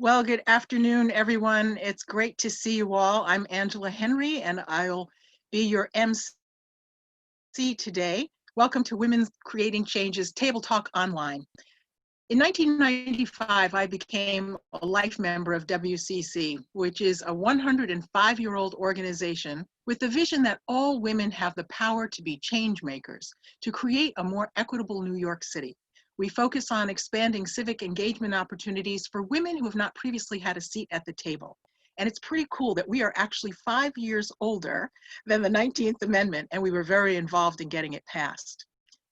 Well, good afternoon, everyone. It's great to see you all. I'm Angela Henry, and I'll be your MC today. Welcome to Women's Creating Change's Table Talk Online. In 1995, I became a life member of WCC, which is a 105-year-old organization with the vision that all women have the power to be change makers, to create a more equitable New York City. We focus on expanding civic engagement opportunities for women who have not previously had a seat at the table. And it's pretty cool that we are actually 5 years older than the 19th Amendment, and we were very involved in getting it passed.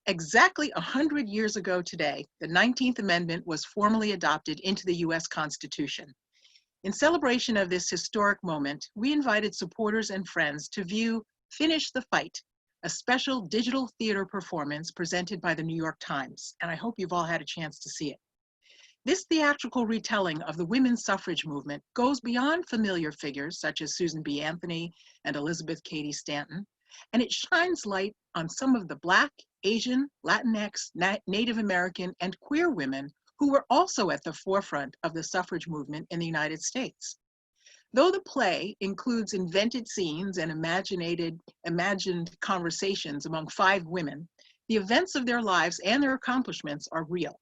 Exactly 100 years ago today, the 19th Amendment was formally adopted into the US Constitution. In celebration of this historic moment, we invited supporters and friends to view Finish the Fight, a special digital theater performance presented by the New York Times, and I hope you've all had a chance to see it. This theatrical retelling of the women's suffrage movement goes beyond familiar figures such as Susan B. Anthony and Elizabeth Cady Stanton, and it shines light on some of the Black, Asian, Latinx, Native American, and queer women who were also at the forefront of the suffrage movement in the United States. Though the play includes invented scenes and imagined conversations among 5 women, the events of their lives and their accomplishments are real.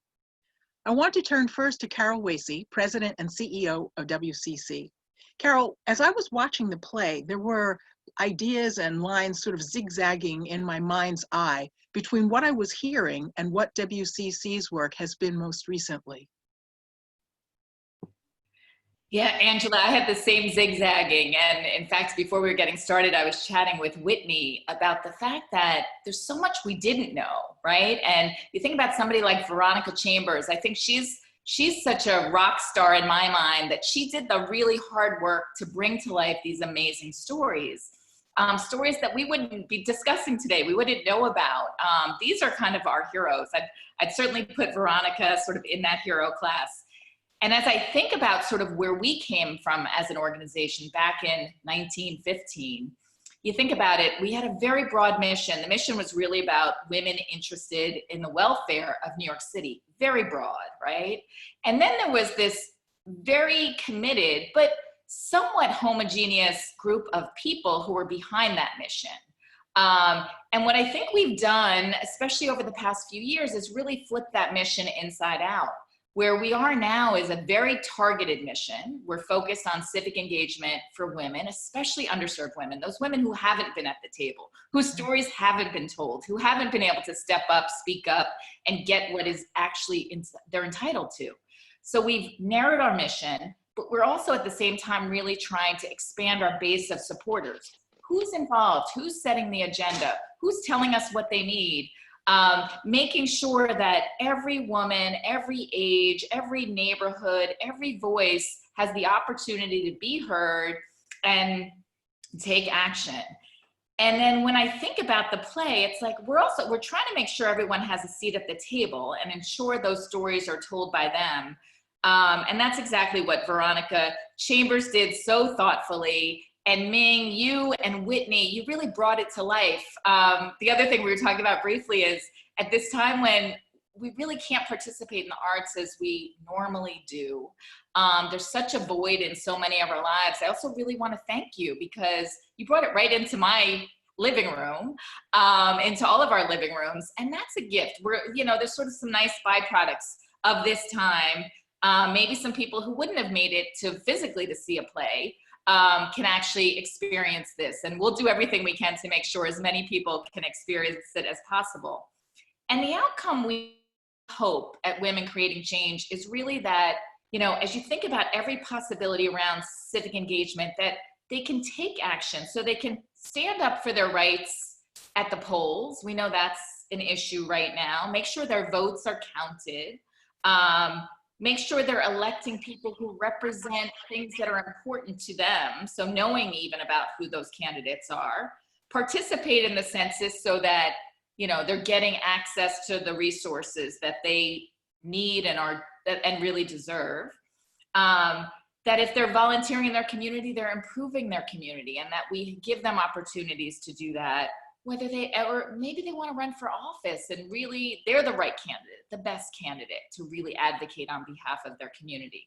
I want to turn first to Carol Wasey, President and CEO of WCC. Carol, as I was watching the play, there were ideas and lines sort of zigzagging in my mind's eye between what I was hearing and what WCC's work has been most recently. Yeah, Angela, I had the same zigzagging. And in fact, before we were getting started, I was chatting with Whitney about the fact that there's so much we didn't know, right? And you think about somebody like Veronica Chambers, I think she's such a rock star in my mind that she did the really hard work to bring to life these amazing stories. Stories that we wouldn't be discussing today, we wouldn't know about. These are kind of our heroes. I'd certainly put Veronica sort of in that hero class. And as I think about sort of where we came from as an organization back in 1915, you think about it, we had a very broad mission. The mission was really about women interested in the welfare of New York City, very broad, right? And then there was this very committed, but somewhat homogeneous group of people who were behind that mission. And what I think we've done, especially over the past few years, is really flip that mission inside out. Where we are now is a very targeted mission. We're focused on civic engagement for women, especially underserved women, those women who haven't been at the table, whose stories haven't been told, who haven't been able to step up, speak up, and get what is actually they're entitled to. So we've narrowed our mission, but we're also at the same time really trying to expand our base of supporters. Who's involved? Who's setting the agenda? Who's telling us what they need? Making sure that every woman, every age, every neighborhood, every voice has the opportunity to be heard and take action. And then when I think about the play, it's like we're trying to make sure everyone has a seat at the table and ensure those stories are told by them. And that's exactly what Veronica Chambers did so thoughtfully. And Ming, you and Whitney, you really brought it to life. The other thing we were talking about briefly is at this time when we really can't participate in the arts as we normally do, there's such a void in so many of our lives. I also really want to thank you because you brought it right into my living room, into all of our living rooms. And that's a gift. There's sort of some nice byproducts of this time. Maybe some people who wouldn't have made it to physically to see a play can actually experience this. And we'll do everything we can to make sure as many people can experience it as possible. And the outcome we hope at Women Creating Change is really that, as you think about every possibility around civic engagement, that they can take action so they can stand up for their rights at the polls. We know that's an issue right now. Make sure their votes are counted. Make sure they're electing people who represent things that are important to them. So knowing even about who those candidates are, participate in the census so that, they're getting access to the resources that they need and really deserve. That if they're volunteering in their community, they're improving their community and that we give them opportunities to do that, whether maybe they want to run for office and really they're the right candidate, the best candidate to really advocate on behalf of their community.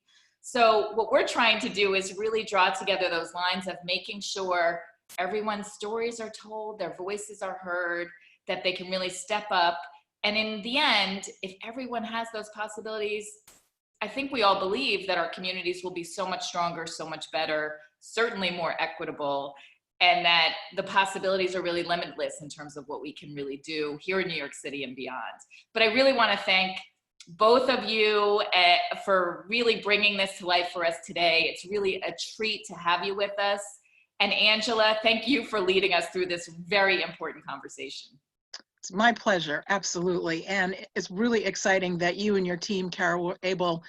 So what we're trying to do is really draw together those lines of making sure everyone's stories are told, their voices are heard, that they can really step up. And in the end, if everyone has those possibilities, I think we all believe that our communities will be so much stronger, so much better, certainly more equitable, and that the possibilities are really limitless in terms of what we can really do here in New York City and beyond. But I really want to thank both of you for really bringing this to life for us today. It's really a treat to have you with us. And Angela, thank you for leading us through this very important conversation. It's my pleasure, absolutely. And it's really exciting that you and your team, Carol, were able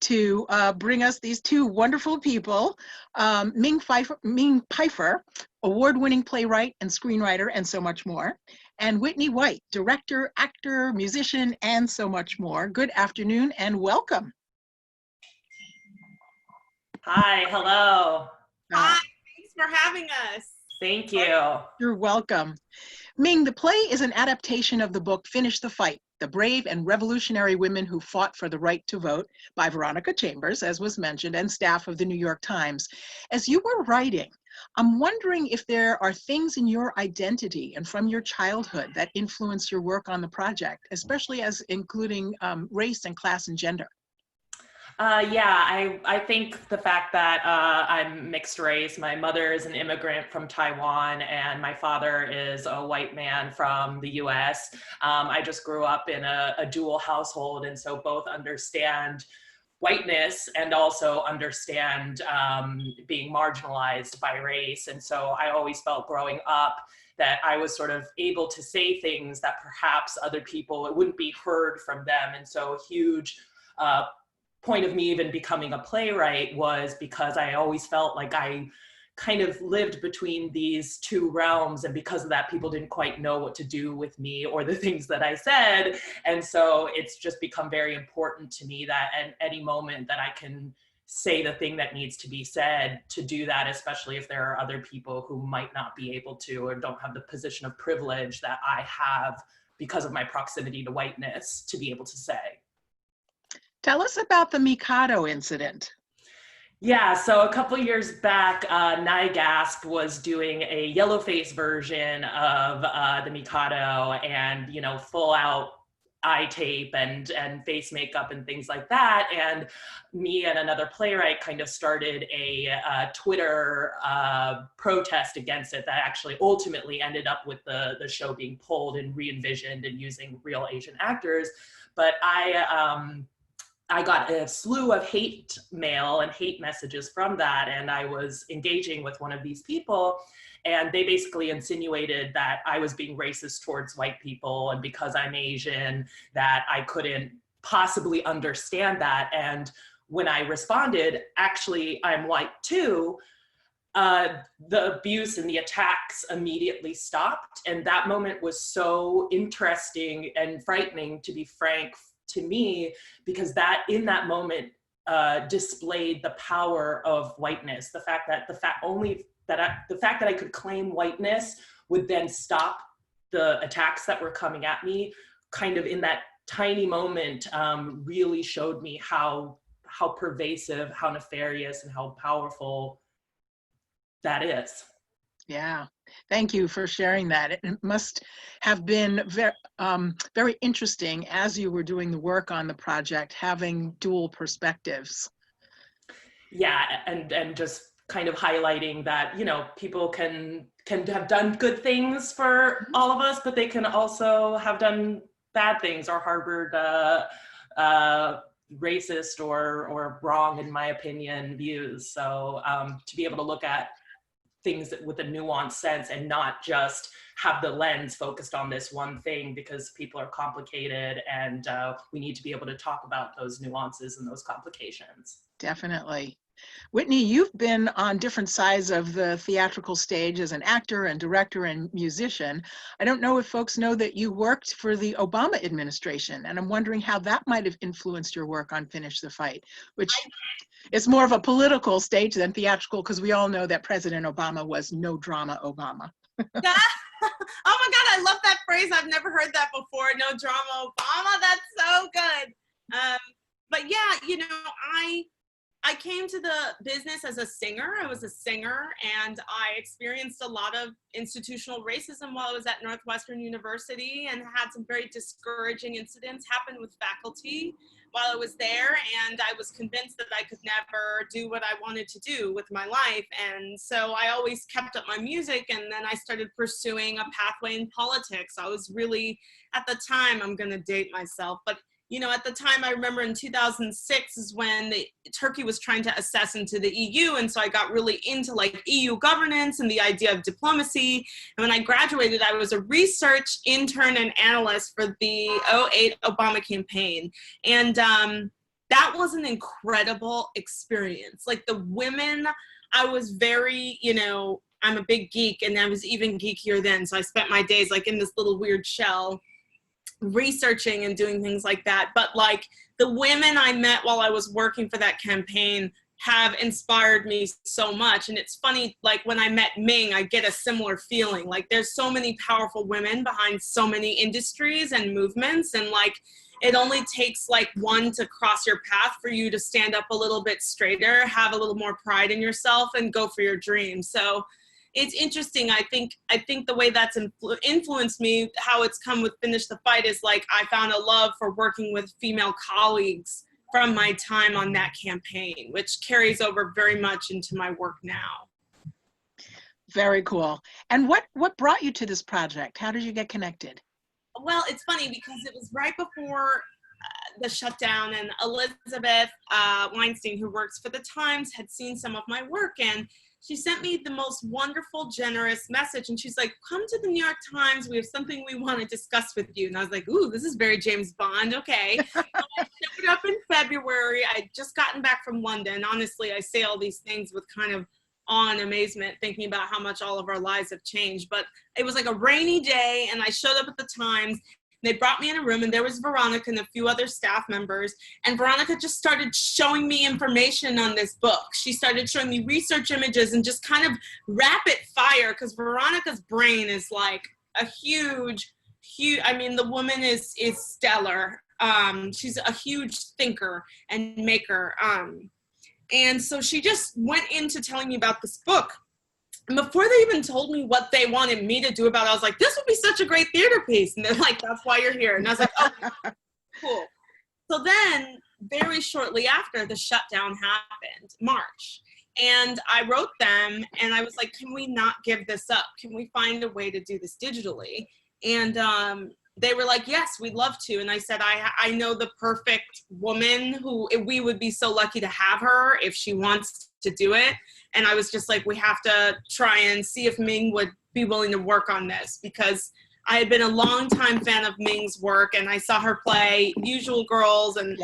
to bring us these two wonderful people, Ming Peiffer, award-winning playwright and screenwriter, and so much more, and Whitney White, director, actor, musician, and so much more. Good afternoon and welcome. Hi, hello. Hi, thanks for having us. Thank you. You're welcome. Ming, the play is an adaptation of the book Finish the Fight, The Brave and Revolutionary Women Who Fought for the Right to Vote by Veronica Chambers, as was mentioned, and staff of the New York Times. As you were writing, I'm wondering if there are things in your identity and from your childhood that influenced your work on the project, especially as including race and class and gender. Yeah, I think the fact that I'm mixed race, my mother is an immigrant from Taiwan and my father is a white man from the US. I just grew up in a dual household, and so both understand whiteness and also understand being marginalized by race. And so I always felt growing up that I was sort of able to say things that perhaps other people, it wouldn't be heard from them. And so a huge point of me even becoming a playwright was because I always felt like I kind of lived between these two realms, and because of that, people didn't quite know what to do with me or the things that I said. And so it's just become very important to me that at any moment that I can say the thing that needs to be said, to do that, especially if there are other people who might not be able to or don't have the position of privilege that I have because of my proximity to whiteness to be able to say. Tell us about the Mikado incident. Yeah, so a couple years back, NIGASP was doing a yellowface version of the Mikado, and full out eye tape and face makeup and things like that. And me and another playwright kind of started a Twitter protest against it that actually ultimately ended up with the show being pulled and re-envisioned and using real Asian actors. But I got a slew of hate mail and hate messages from that, and I was engaging with one of these people, and they basically insinuated that I was being racist towards white people, and because I'm Asian, that I couldn't possibly understand that. And when I responded, actually, I'm white too, the abuse and the attacks immediately stopped. And that moment was so interesting and frightening, to be frank, to me, because that in that moment displayed the power of whiteness. The fact that the fact that I could claim whiteness would then stop the attacks that were coming at me, kind of in that tiny moment, really showed me how pervasive, how nefarious, and how powerful that is. Yeah, thank you for sharing that. It must have been very interesting as you were doing the work on the project, having dual perspectives. Yeah, and just kind of highlighting that, people can have done good things for all of us, but they can also have done bad things or harbored racist or wrong, in my opinion, views. So to be able to look at things with a nuanced sense and not just have the lens focused on this one thing, because people are complicated, and we need to be able to talk about those nuances and those complications. Definitely. Whitney, you've been on different sides of the theatrical stage as an actor and director and musician. I don't know if folks know that you worked for the Obama administration, and I'm wondering how that might have influenced your work on Finish the Fight, which is more of a political stage than theatrical, because we all know that President Obama was no drama Obama. Oh my God, I love that phrase. I've never heard that before. No drama Obama. That's so good. But yeah, I came to the business as a singer. I was a singer, and I experienced a lot of institutional racism while I was at Northwestern University, and had some very discouraging incidents happen with faculty while I was there. And I was convinced that I could never do what I wanted to do with my life. And so I always kept up my music, and then I started pursuing a pathway in politics. I was really, at the time, I'm going to date myself, but you know, at the time, I remember in 2006 is when Turkey was trying to access into the EU. And so I got really into like EU governance and the idea of diplomacy. And when I graduated, I was a research intern and analyst for the 2008 Obama campaign. And that was an incredible experience. Like the women, I was very, you know, I'm a big geek, and I was even geekier then. So I spent my days like in this little weird shell, researching and doing things like that. But like the women I met while I was working for that campaign have inspired me so much. And it's funny, like when I met Ming, I get a similar feeling. Like there's so many powerful women behind so many industries and movements, and like it only takes like one to cross your path for you to stand up a little bit straighter, have a little more pride in yourself, and go for your dreams. So it's interesting. I think the way that's influenced me, how it's come with Finish the Fight, is like I found a love for working with female colleagues from my time on that campaign, which carries over very much into my work now. Very cool. And what brought you to this project? How did you get connected? Well, it's funny because it was right before the shutdown, and Elizabeth Weinstein, who works for the Times, had seen some of my work, and she sent me the most wonderful, generous message. And she's like, come to the New York Times. We have something we want to discuss with you. And I was like, ooh, this is very James Bond. Okay. So I showed up in February. I'd just gotten back from London. Honestly, I say all these things with kind of awe and amazement, thinking about how much all of our lives have changed. But it was like a rainy day, and I showed up at the Times. They brought me in a room, and there was Veronica and a few other staff members. And Veronica just started showing me information on this book. She started showing me research images and just kind of rapid fire, because Veronica's brain is like a huge, I mean, the woman is stellar. She's a huge thinker and maker. And so she just went into telling me about this book. And before they even told me what they wanted me to do about it, I was like, this would be such a great theater piece. And they're like, that's why you're here. And I was like, oh, cool. So then very shortly after, the shutdown happened, March. And I wrote them, and I was like, can we not give this up? Can we find a way to do this digitally? And they were like, yes, we'd love to. And I said, I know the perfect woman who we would be so lucky to have her if she wants to do it. And I was just like, we have to try and see if Ming would be willing to work on this, because I had been a longtime fan of Ming's work, and I saw her play Usual Girls, and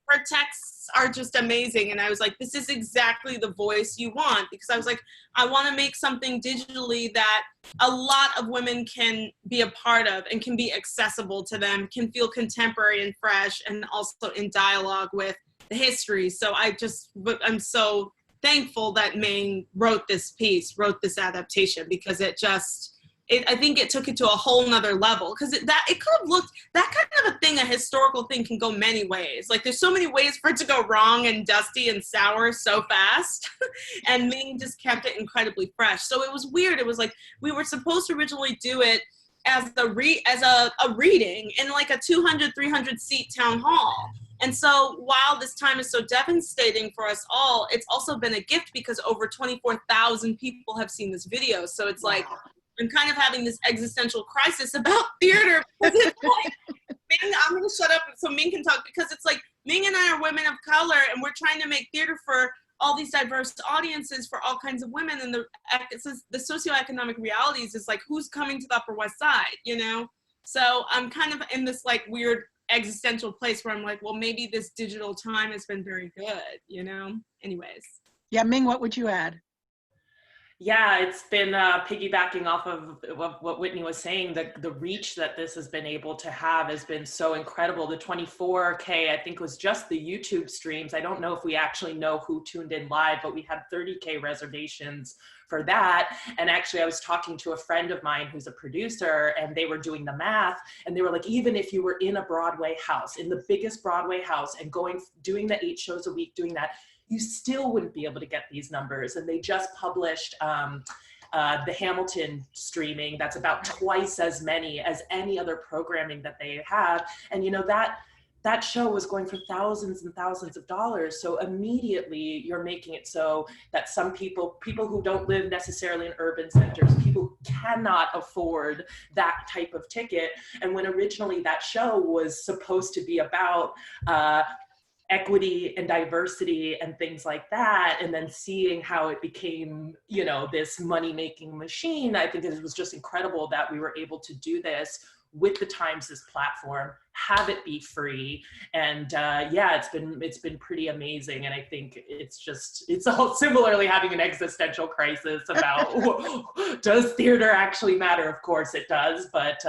her texts are just amazing. And I was like, this is exactly the voice you want, because I was like, I want to make something digitally that a lot of women can be a part of and can be accessible to them, can feel contemporary and fresh, and also in dialogue with the history. So I'm so thankful that Ming wrote this piece, wrote this adaptation, because I think it took it to a whole nother level, because it could have looked, that kind of a thing, a historical thing, can go many ways. Like there's so many ways for it to go wrong and dusty and sour so fast. And Ming just kept it incredibly fresh. So it was weird. It was like, we were supposed to originally do it as a reading in like a 200, 300 seat town hall. And so while this time is so devastating for us all, it's also been a gift, because over 24,000 people have seen this video. So it's like, I'm kind of having this existential crisis about theater. It's like, Ming, I'm going to shut up so Ming can talk, because it's like, Ming and I are women of color, and we're trying to make theater for all these diverse audiences, for all kinds of women. And the socioeconomic realities is like, who's coming to the Upper West Side, you know? So I'm kind of in this like weird existential place where I'm like, well, maybe this digital time has been very good, you know? Anyways. Yeah, Ming, what would you add? Yeah, it's been piggybacking off of what Whitney was saying. The reach that this has been able to have has been so incredible. The 24K, I think, was just the YouTube streams. I don't know if we actually know who tuned in live, but we had 30K reservations for that. And actually, I was talking to a friend of mine who's a producer, and they were doing the math, and they were like, even if you were in a Broadway house, in the biggest Broadway house, and doing the 8 shows a week, doing that, you still wouldn't be able to get these numbers. And they just published the Hamilton streaming. That's about twice as many as any other programming that they have. And you know, that show was going for thousands and thousands of dollars. So immediately you're making it so that some people who don't live necessarily in urban centers, people who cannot afford that type of ticket. And when originally that show was supposed to be about equity and diversity and things like that, and then seeing how it became, you know, this money-making machine, I think it was just incredible that we were able to do this with the Times' platform, have it be free. And yeah, it's been pretty amazing. And I think it's all similarly having an existential crisis about does theater actually matter? Of course it does, but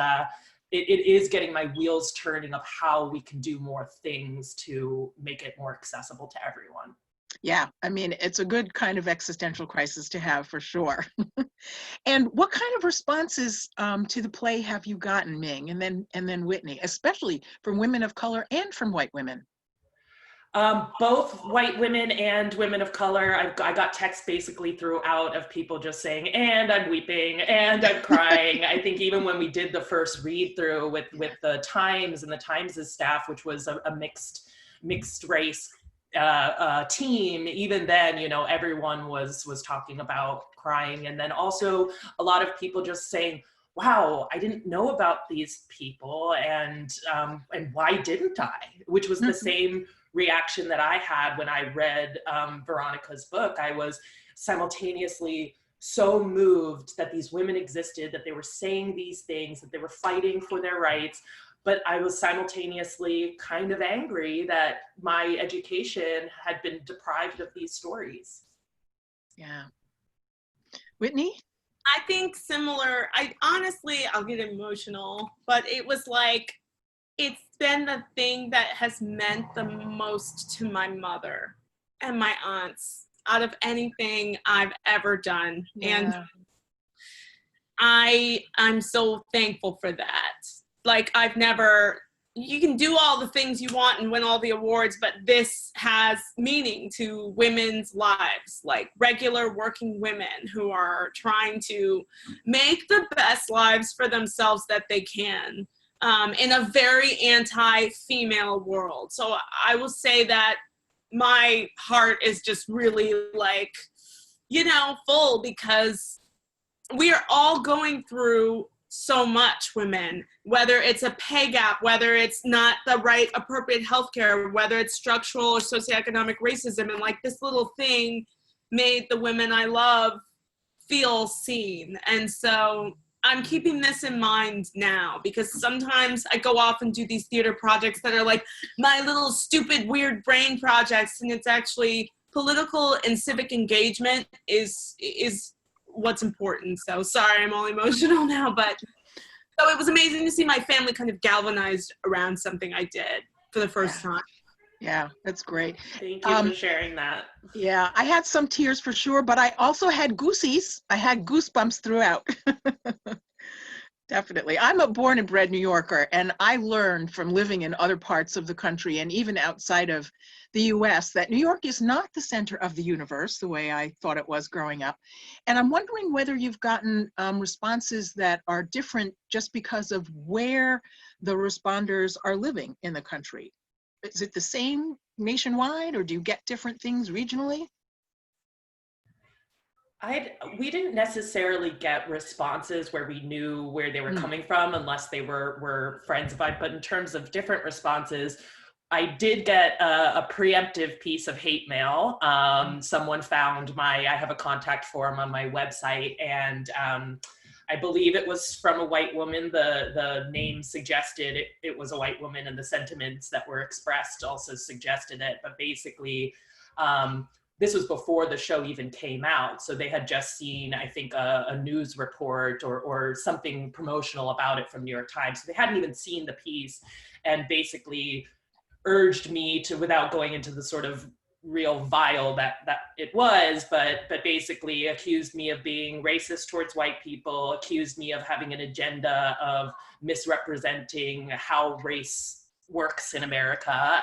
it is getting my wheels turning of how we can do more things to make it more accessible to everyone. Yeah, I mean, it's a good kind of existential crisis to have for sure. And what kind of responses to the play have you gotten, Ming, and then Whitney, especially from women of color and from white women? Both white women and women of color. I got texts basically throughout of people just saying, and I'm weeping, and I'm crying. I think even when we did the first read through with the Times and the Times' staff, which was a mixed race team, even then, you know, everyone was talking about crying. And then also a lot of people just saying, wow, I didn't know about these people, and why didn't I? Which was the same reaction that I had when I read Veronica's book. I was simultaneously so moved that these women existed, that they were saying these things, that they were fighting for their rights, but I was simultaneously kind of angry that my education had been deprived of these stories. Yeah. Whitney? I think similar. I'll get emotional, but it was like, it's been the thing that has meant the most to my mother and my aunts out of anything I've ever done. Yeah. And I'm so thankful for that. Like, you can do all the things you want and win all the awards, but this has meaning to women's lives, like regular working women who are trying to make the best lives for themselves that they can. In a very anti-female world. So I will say that my heart is just really like, you know, full, because we are all going through so much, women, whether it's a pay gap, whether it's not the right appropriate healthcare, whether it's structural or socioeconomic racism. And like, this little thing made the women I love feel seen. And so I'm keeping this in mind now, because sometimes I go off and do these theater projects that are like my little stupid weird brain projects, and it's actually political and civic engagement is what's important. So sorry, I'm all emotional now, but so it was amazing to see my family kind of galvanized around something I did for the first time. Yeah, that's great. Thank you for sharing that. Yeah, I had some tears for sure, but I also had goosies. I had goosebumps throughout. Definitely. I'm a born and bred New Yorker, and I learned from living in other parts of the country and even outside of the US that New York is not the center of the universe the way I thought it was growing up. And I'm wondering whether you've gotten responses that are different just because of where the responders are living in the country. Is it the same nationwide, or do you get different things regionally? We didn't necessarily get responses where we knew where they were coming from, unless they were friends of mine. But in terms of different responses, I did get a preemptive piece of hate mail. Someone found I have a contact form on my website, and I believe it was from a white woman. The name suggested it was a white woman, and the sentiments that were expressed also suggested it. But basically, this was before the show even came out. So they had just seen, I think, a news report or something promotional about it from New York Times. So they hadn't even seen the piece, and basically urged me to, without going into the sort of real vile that it was, but basically accused me of being racist towards white people, accused me of having an agenda of misrepresenting how race works in America,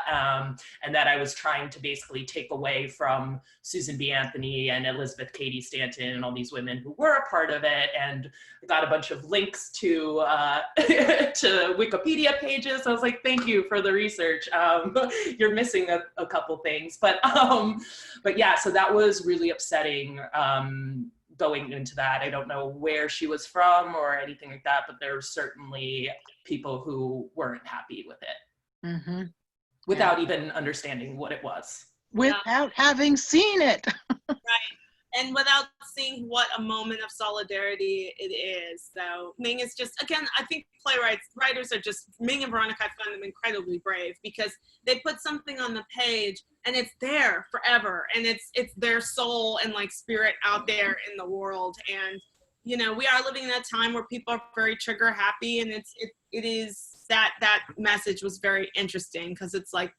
and that I was trying to basically take away from Susan B. Anthony and Elizabeth Cady Stanton and all these women who were a part of it. And I got a bunch of links to to Wikipedia pages. I was like, thank you for the research. You're missing a couple things, but yeah, so that was really upsetting. Going into that, I don't know where she was from or anything like that, but there were certainly people who weren't happy with it, Mm-hmm. without even understanding what it was. Without having seen it. Right. And without seeing what a moment of solidarity it is. So Ming is just, again, I think writers are just, Ming and Veronica, I find them incredibly brave because they put something on the page and it's there forever. And it's their soul and like spirit out there in the world. And, you know, we are living in a time where people are very trigger happy, and it is that message was very interesting because it's like,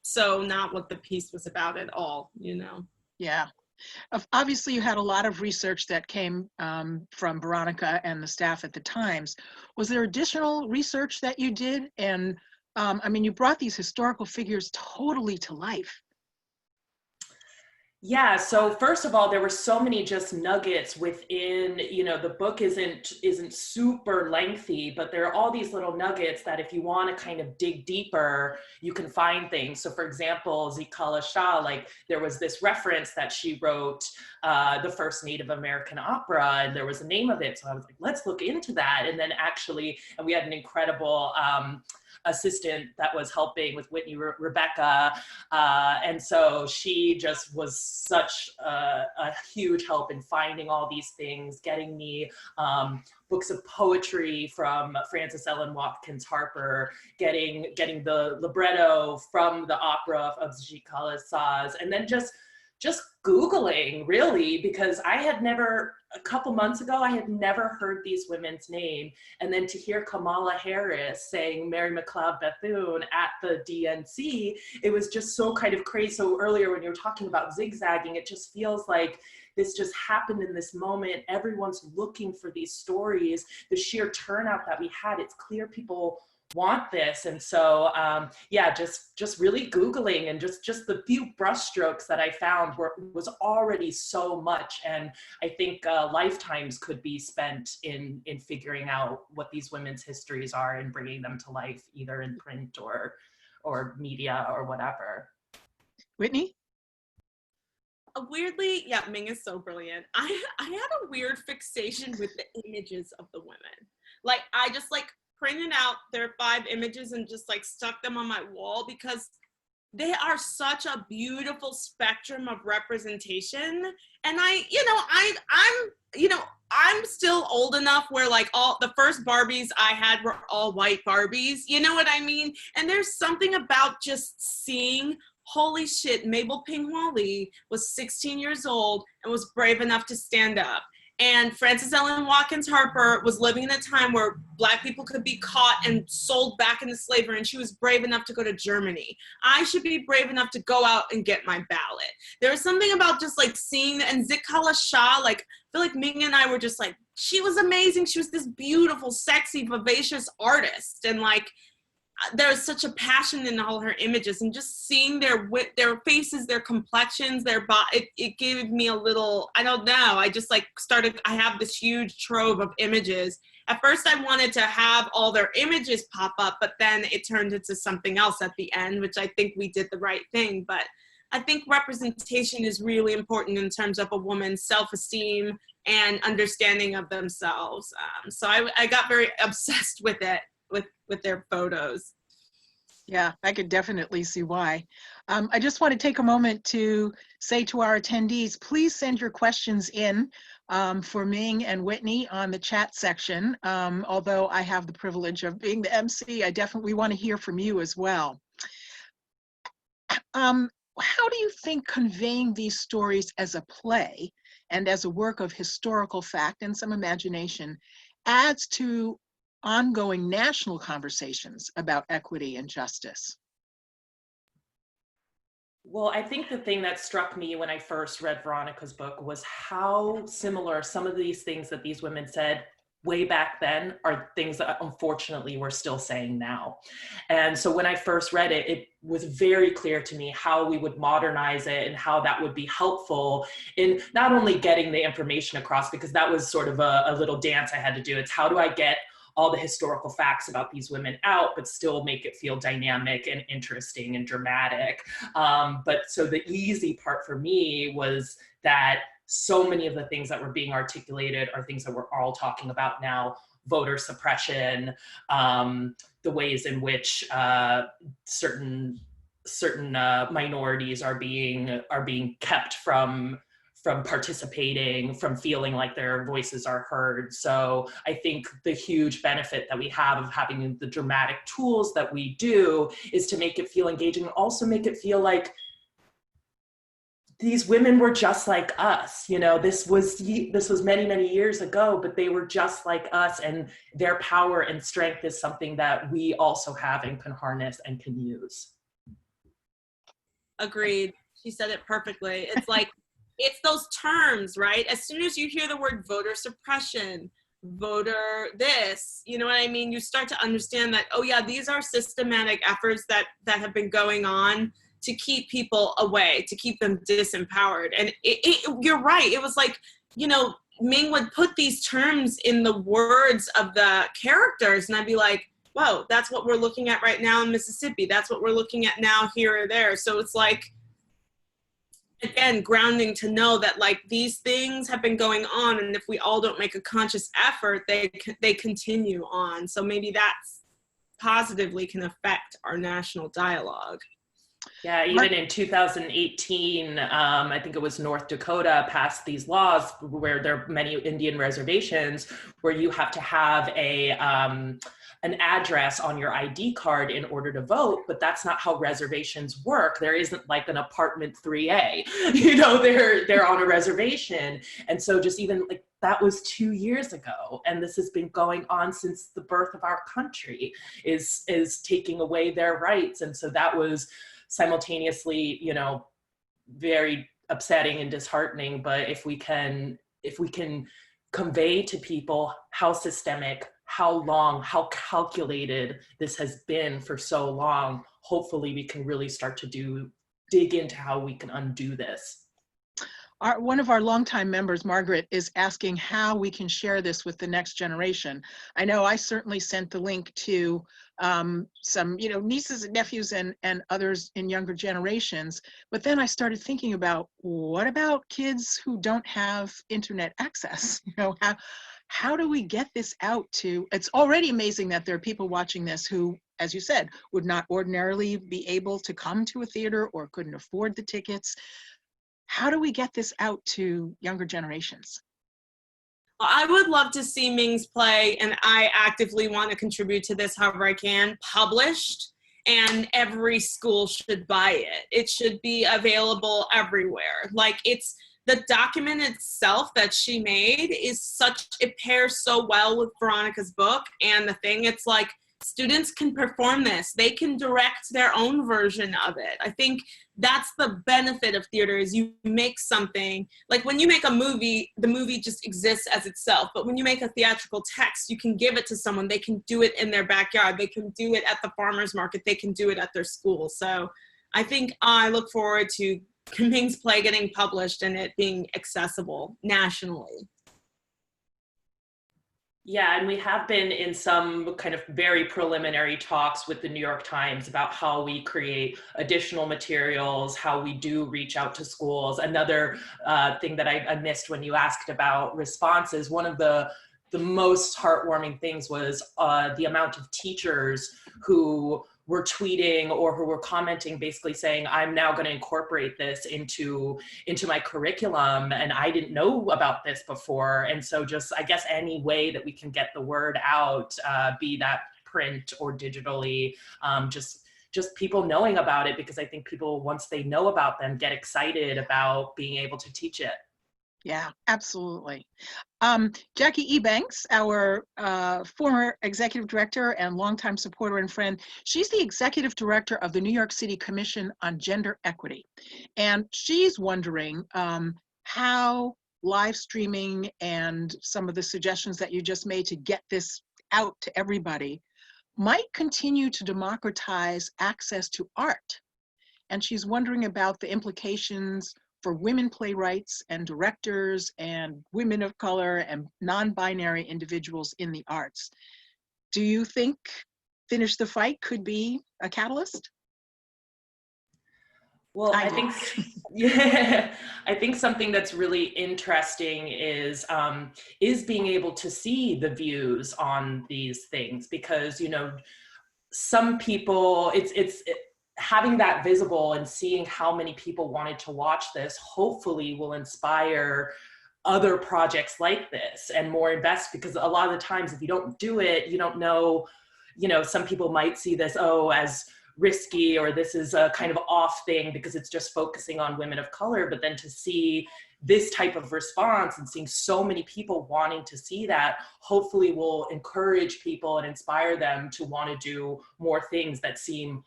so not what the piece was about at all, you know? Yeah. Obviously, you had a lot of research that came from Veronica and the staff at the Times. Was there additional research that you did? And I mean, you brought these historical figures totally to life. Yeah, so first of all, there were so many just nuggets within, you know, the book isn't super lengthy, but there are all these little nuggets that if you want to kind of dig deeper, you can find things. So for example, Zikala Shah, like there was this reference that she wrote the first Native American opera, and there was a name of it. So I was like, let's look into that. And then actually, and we had an incredible assistant that was helping with Whitney Rebecca. And so she just was such a huge help in finding all these things, getting me books of poetry from Frances Ellen Watkins Harper, getting the libretto from the opera of Zikala Shah's, and then just Googling, really, because I had never, a couple months ago, I had never heard these women's name. And then to hear Kamala Harris saying Mary McLeod Bethune at the DNC, it was just so kind of crazy. So earlier when you were talking about zigzagging, it just feels like this just happened in this moment. Everyone's looking for these stories, the sheer turnout that we had. It's clear people want this. And so yeah, just really Googling, and just the few brushstrokes that I found was already so much. And I think lifetimes could be spent in figuring out what these women's histories are and bringing them to life, either in print or media or whatever. Whitney? Weirdly, yeah, Ming is so brilliant. I had a weird fixation with the images of the women. Like, I just like printed out their 5 images and just like stuck them on my wall because they are such a beautiful spectrum of representation. And I'm still old enough where like all the first Barbies I had were all white Barbies, you know what I mean? And there's something about just seeing, holy shit, Mabel Ping-Wally was 16 years old and was brave enough to stand up. And Frances Ellen Watkins Harper was living in a time where Black people could be caught and sold back into slavery, and she was brave enough to go to Germany. I should be brave enough to go out and get my ballot. There was something about just like seeing, and Zikala Shah, like, I feel like Ming and I were just like, she was amazing. She was this beautiful, sexy, vivacious artist. And like, there was such a passion in all her images, and just seeing their faces, their complexions, their body, it gave me a little, I don't know, I just like started, I have this huge trove of images. At first I wanted to have all their images pop up, but then it turned into something else at the end, which I think we did the right thing. But I think representation is really important in terms of a woman's self-esteem and understanding of themselves. So I got very obsessed with it. With their photos. Yeah, I could definitely see why. I just want to take a moment to say to our attendees, please send your questions in for Ming and Whitney on the chat section. Although I have the privilege of being the MC, I definitely want to hear from you as well. How do you think conveying these stories as a play and as a work of historical fact and some imagination adds to ongoing national conversations about equity and justice? Well, I think the thing that struck me when I first read Veronica's book was how similar some of these things that these women said way back then are things that unfortunately we're still saying now. And so when I first read it, it was very clear to me how we would modernize it and how that would be helpful in not only getting the information across, because that was sort of a little dance I had to do. It's how do I get all the historical facts about these women out, but still make it feel dynamic and interesting and dramatic. But so the easy part for me was that so many of the things that were being articulated are things that we're all talking about now: voter suppression, the ways in which certain minorities are being kept from participating, from feeling like their voices are heard. So I think the huge benefit that we have of having the dramatic tools that we do is to make it feel engaging, and also make it feel like these women were just like us. You know, this was many, many years ago, but they were just like us, and their power and strength is something that we also have and can harness and can use. Agreed. She said it perfectly. It's like, it's those terms, right? As soon as you hear the word voter suppression, voter this, you know what I mean? You start to understand that, oh yeah, these are systematic efforts that have been going on to keep people away, to keep them disempowered. And you're right. It was like, you know, Ming would put these terms in the words of the characters, and I'd be like, whoa, that's what we're looking at right now in Mississippi. That's what we're looking at now here or there. So it's like, again, grounding to know that like these things have been going on, and if we all don't make a conscious effort, they continue on. So maybe that's positively can affect our national dialogue. Yeah, even in 2018, I think it was North Dakota passed these laws where there are many Indian reservations where you have to have an address on your ID card in order to vote, but that's not how reservations work. There isn't like an apartment 3A, you know, they're on a reservation. And so just even like that was 2 years ago, and this has been going on since the birth of our country, is taking away their rights. And so that was simultaneously, you know, very upsetting and disheartening. But if we can convey to people how systemic, how long, how calculated this has been for so long, hopefully we can really start to dig into how we can undo this. One of our longtime members, Margaret, is asking how we can share this with the next generation. I know I certainly sent the link to some, you know, nieces and nephews and others in younger generations, but then I started thinking about, what about kids who don't have internet access? You know, how do we get this out to, it's already amazing that there are people watching this who, as you said, would not ordinarily be able to come to a theater or couldn't afford the tickets. How do we get this out to younger generations? Well, I would love to see Ming's play, and I actively want to contribute to this however I can, published, and every school should buy it. It should be available everywhere. Like, it's the document itself that she made is such, it pairs so well with Veronica's book and the thing. It's like, students can perform this. They can direct their own version of it. I think that's the benefit of theater, is you make something, like when you make a movie, the movie just exists as itself. But when you make a theatrical text, you can give it to someone. They can do it in their backyard. They can do it at the farmer's market. They can do it at their school. So I think I look forward to Ming's play getting published and it being accessible nationally. Yeah, and we have been in some kind of very preliminary talks with the New York Times about how we create additional materials, how we do reach out to schools. Another thing that I missed when you asked about responses, one of the most heartwarming things was the amount of teachers who were tweeting or who were commenting, basically saying, I'm now going to incorporate this into my curriculum, and I didn't know about this before. And so just, I guess, any way that we can get the word out, be that print or digitally, just people knowing about it, because I think people, once they know about them, get excited about being able to teach it. Yeah, absolutely. Jackie Ebanks, our former executive director and longtime supporter and friend, she's the executive director of the New York City Commission on Gender Equity. And she's wondering how live streaming and some of the suggestions that you just made to get this out to everybody might continue to democratize access to art. And she's wondering about the implications for women playwrights and directors and women of color and non-binary individuals in the arts. Do you think Finish the Fight could be a catalyst? Well, I think, yeah, I think something that's really interesting is being able to see the views on these things, because, you know, some people, having that visible and seeing how many people wanted to watch this hopefully will inspire other projects like this and more invest, because a lot of the times if you don't do it, you don't know, you know, some people might see this, oh, as risky, or this is a kind of off thing because it's just focusing on women of color. But then to see this type of response and seeing so many people wanting to see that hopefully will encourage people and inspire them to want to do more things that seem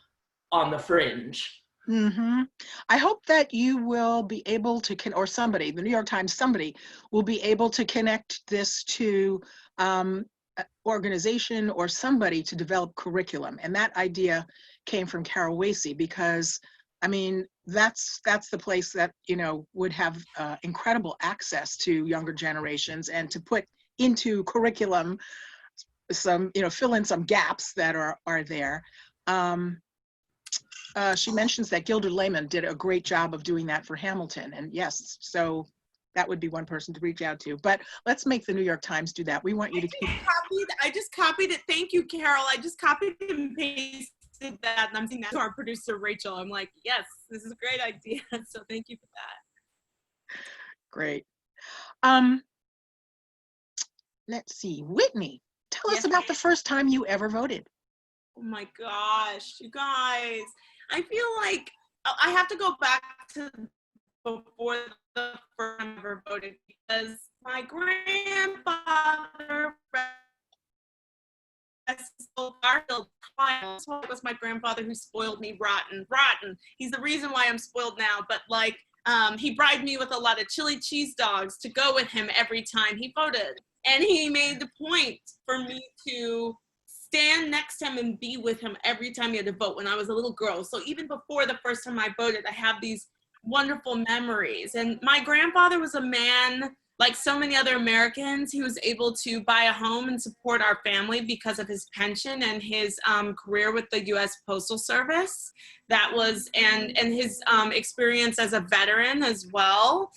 on the fringe. Mm-hmm. I hope that you will be able to, or somebody, the New York Times, somebody will be able to connect this to organization or somebody to develop curriculum. And that idea came from Carol Wasey, because I mean, that's the place that, you know, would have incredible access to younger generations, and to put into curriculum some, you know, fill in some gaps that are there. She mentions that Gilder Lehman did a great job of doing that for Hamilton. And yes, so that would be one person to reach out to. But let's make the New York Times do that. We want you to keep. I just copied it. Thank you, Carol. I just copied and pasted that, and I'm saying that to our producer, Rachel. I'm like, yes, this is a great idea. So thank you for that. Great. Let's see, Whitney, tell us about the first time you ever voted. Oh my gosh, you guys. I feel like I have to go back to before the first time I ever voted, because my grandfather, it was my grandfather who spoiled me rotten. He's the reason why I'm spoiled now, but like, he bribed me with a lot of chili cheese dogs to go with him every time he voted. And he made the point for me to stand next to him and be with him every time he had to vote when I was a little girl. So even before the first time I voted, I have these wonderful memories. And my grandfather was a man, like so many other Americans, he was able to buy a home and support our family because of his pension and his career with the U.S. Postal Service. That was, and his experience as a veteran as well.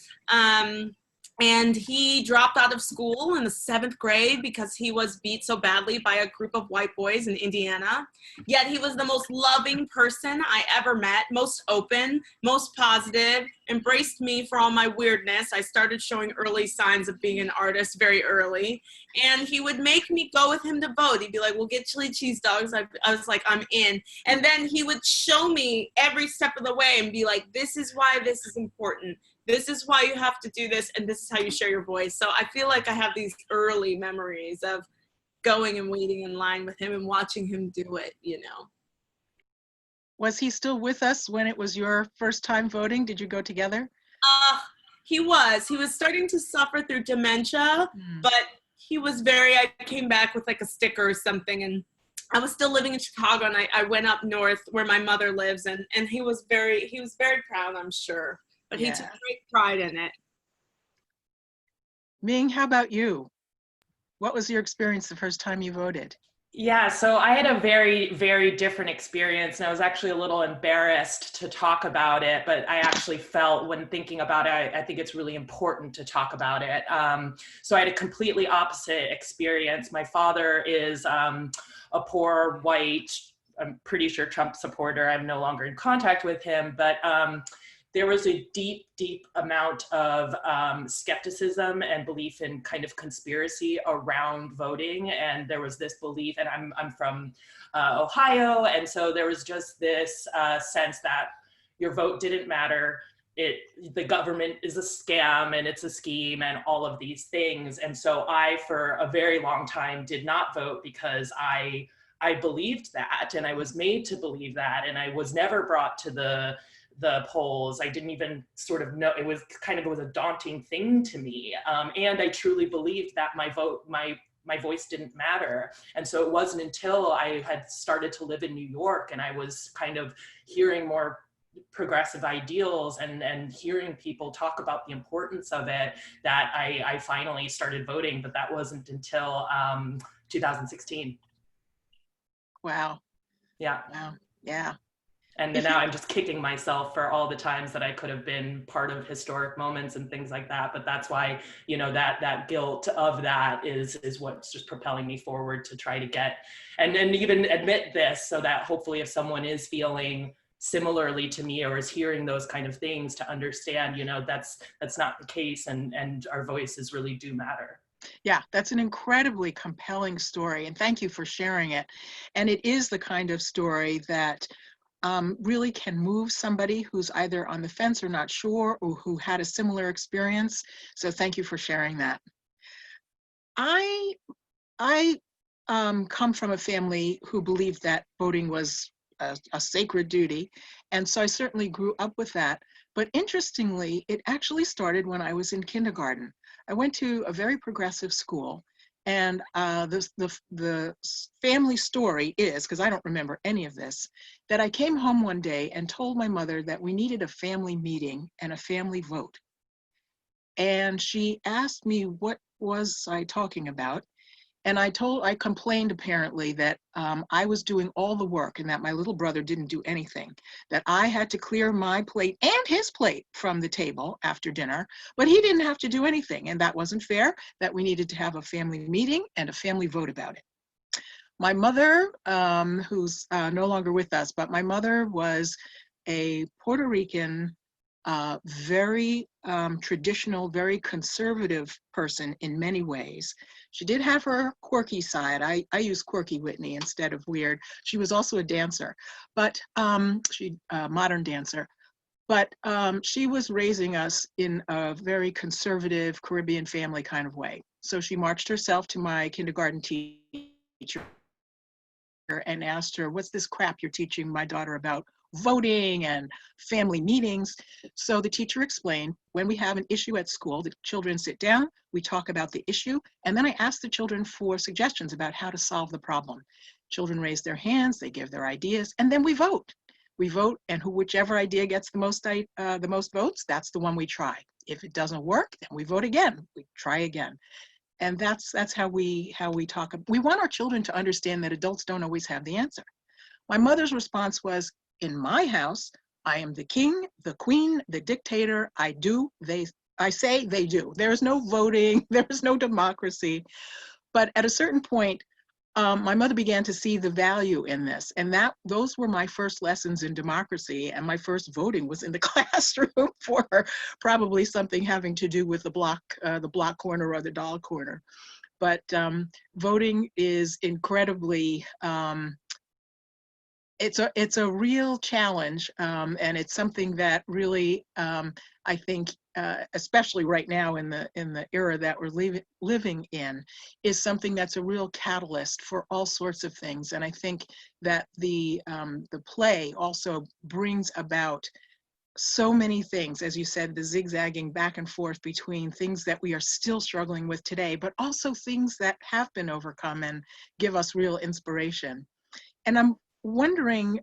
And he dropped out of school in the 7th grade because he was beat so badly by a group of white boys in Indiana. Yet he was the most loving person I ever met, most open, most positive, embraced me for all my weirdness. I started showing early signs of being an artist very early. And he would make me go with him to vote. He'd be like, we'll get chili cheese dogs. I was like, I'm in. And then he would show me every step of the way and be like, this is why this is important. This is why you have to do this, and this is how you share your voice. So I feel like I have these early memories of going and waiting in line with him and watching him do it, you know. Was he still with us when it was your first time voting? Did you go together? He was starting to suffer through dementia, but I came back with like a sticker or something, and I was still living in Chicago, and I went up north where my mother lives, and he was very proud, I'm sure. But he took great pride in it. Ming, how about you? What was your experience the first time you voted? Yeah, so I had a very, very different experience, and I was actually a little embarrassed to talk about it, but I actually felt when thinking about it, I think it's really important to talk about it. So I had a completely opposite experience. My father is a poor, white, I'm pretty sure Trump supporter. I'm no longer in contact with him, but there was a deep, deep amount of skepticism and belief in kind of conspiracy around voting. And there was this belief, and I'm from Ohio, and so there was just this sense that your vote didn't matter. The government is a scam and it's a scheme and all of these things. And so I, for a very long time, did not vote because I believed that, and I was made to believe that, and I was never brought to the the polls. I didn't even sort of know, it was a daunting thing to me. And I truly believed that my voice didn't matter. And so it wasn't until I had started to live in New York and I was kind of hearing more progressive ideals and hearing people talk about the importance of it that I finally started voting, but that wasn't until 2016. Wow. Yeah. Wow. Yeah. And then now I'm just kicking myself for all the times that I could have been part of historic moments and things like that. But that's why, you know, that guilt of that is what's just propelling me forward to try to get, and then even admit this so that hopefully if someone is feeling similarly to me or is hearing those kind of things, to understand, you know, that's not the case, and our voices really do matter. Yeah, that's an incredibly compelling story, and thank you for sharing it. And it is the kind of story that really can move somebody who's either on the fence or not sure, or who had a similar experience. So thank you for sharing that. I come from a family who believed that voting was a sacred duty, and so I certainly grew up with that. But interestingly, it actually started when I was in kindergarten. I went to a very progressive school, and the family story is, because I don't remember any of this, that I came home one day and told my mother that we needed a family meeting and a family vote. And she asked me what was I talking about. And I complained apparently that I was doing all the work and that my little brother didn't do anything, that I had to clear my plate and his plate from the table after dinner, but he didn't have to do anything. And that wasn't fair, that we needed to have a family meeting and a family vote about it. My mother, who's no longer with us, but my mother was a Puerto Rican, very traditional, very conservative person in many ways. She did have her quirky side. I use quirky Whitney instead of weird. She was also a dancer, but modern dancer. But she was raising us in a very conservative Caribbean family kind of way. So she marched herself to my kindergarten teacher and asked her, "What's this crap you're teaching my daughter about voting and family meetings?" So the teacher explained, when we have an issue at school, the children sit down, we talk about the issue, and then I ask the children for suggestions about how to solve the problem. Children raise their hands, they give their ideas, and then we vote. We vote, and whichever idea gets the most votes, that's the one we try. If it doesn't work, then we vote again. We try again. And that's how we talk. We want our children to understand that adults don't always have the answer. My mother's response was, in my house, I am the king, the queen, the dictator. I say, they do. There is no voting, there is no democracy. But at a certain point, my mother began to see the value in this, and those were my first lessons in democracy, and my first voting was in the classroom for probably something having to do with the block corner or the doll corner. But voting is incredibly, it's a real challenge, and it's something that really, I think, especially right now in the era that we're living in, is something that's a real catalyst for all sorts of things. And I think that the play also brings about so many things, as you said, the zigzagging back and forth between things that we are still struggling with today, but also things that have been overcome and give us real inspiration. And I'm wondering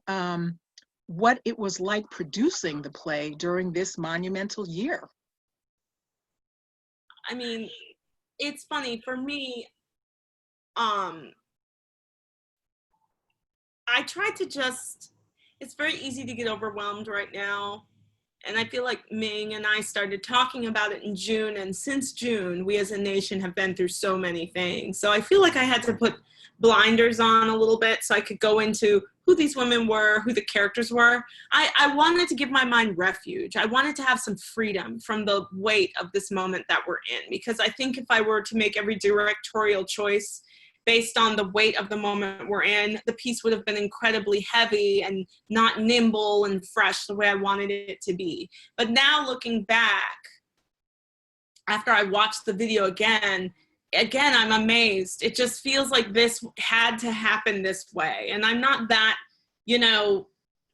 what it was like producing the play during this monumental year. I mean, it's funny for me. I tried to it's very easy to get overwhelmed right now. And I feel like Ming and I started talking about it in June. And since June, we as a nation have been through so many things. So I feel like I had to put blinders on a little bit so I could go into who these women were, who the characters were. I wanted to give my mind refuge. I wanted to have some freedom from the weight of this moment that we're in. Because I think if I were to make every directorial choice based on the weight of the moment we're in, the piece would have been incredibly heavy and not nimble and fresh the way I wanted it to be. But now looking back, after I watched the video again, I'm amazed. It just feels like this had to happen this way. And I'm not that,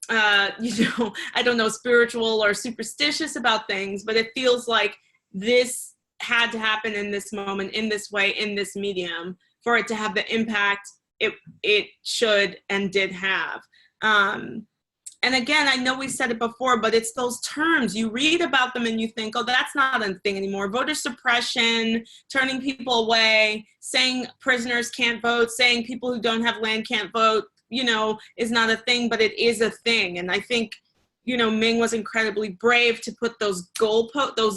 I don't know, spiritual or superstitious about things, but it feels like this had to happen in this moment, in this way, in this medium, for it to have the impact it should and did have. And again, I know we said it before, but it's those terms. You read about them and you think, oh, that's not a thing anymore. Voter suppression, turning people away, saying prisoners can't vote, saying people who don't have land can't vote, is not a thing, but it is a thing. And I think, Ming was incredibly brave to put those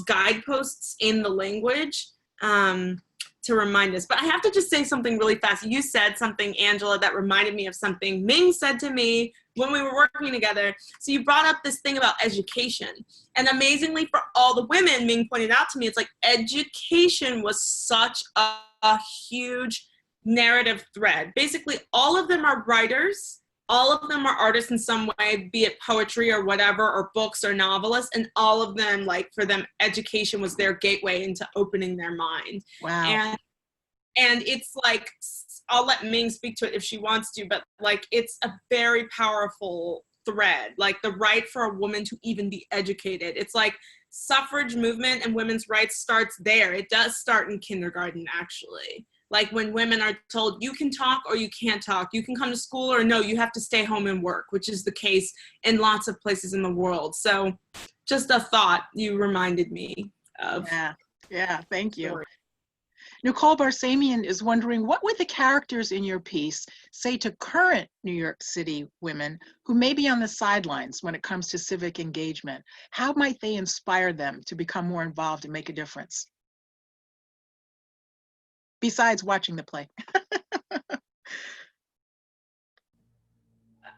guideposts in the language to remind us. But I have to just say something really fast. You said something, Angela, that reminded me of something Ming said to me when we were working together. So you brought up this thing about education. And amazingly for all the women, Ming pointed out to me, it's like education was such a huge narrative thread. Basically, all of them are writers. All of them are artists in some way, be it poetry or whatever, or books or novelists. And all of them, like for them, education was their gateway into opening their mind. Wow. And it's like, I'll let Ming speak to it if she wants to, but like, it's a very powerful thread, like the right for a woman to even be educated. It's like suffrage movement and women's rights starts there. It does start in kindergarten, actually. Like when women are told you can talk or you can't talk, you can come to school or no, you have to stay home and work, which is the case in lots of places in the world. So just a thought you reminded me of. Yeah, thank you. Nicole Barsamian is wondering, what would the characters in your piece say to current New York City women who may be on the sidelines when it comes to civic engagement? How might they inspire them to become more involved and make a difference? Besides watching the play.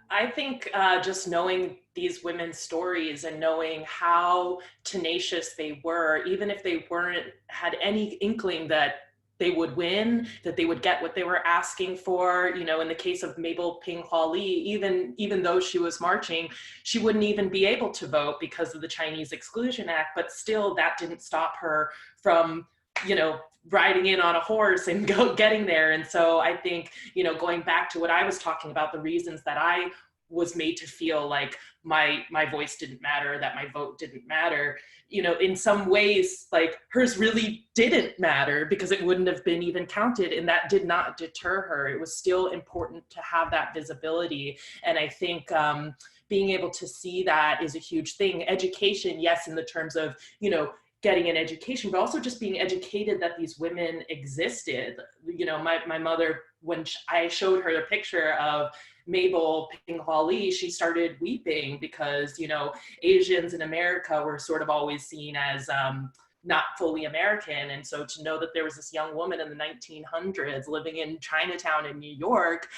I think just knowing these women's stories and knowing how tenacious they were, even if they had any inkling that they would win, that they would get what they were asking for. In the case of Mabel Ping Hawley, even though she was marching, she wouldn't even be able to vote because of the Chinese Exclusion Act, but still that didn't stop her from, riding in on a horse and getting there. And so I think, going back to what I was talking about, the reasons that I was made to feel like my voice didn't matter, that my vote didn't matter, in some ways, like hers really didn't matter because it wouldn't have been even counted, and that did not deter her. It was still important to have that visibility. And I think being able to see that is a huge thing. Education, yes, in the terms of, getting an education, but also just being educated that these women existed. My mother, when I showed her the picture of Mabel Ping Hawley, she started weeping because, Asians in America were sort of always seen as not fully American. And so to know that there was this young woman in the 1900s living in Chinatown in New York,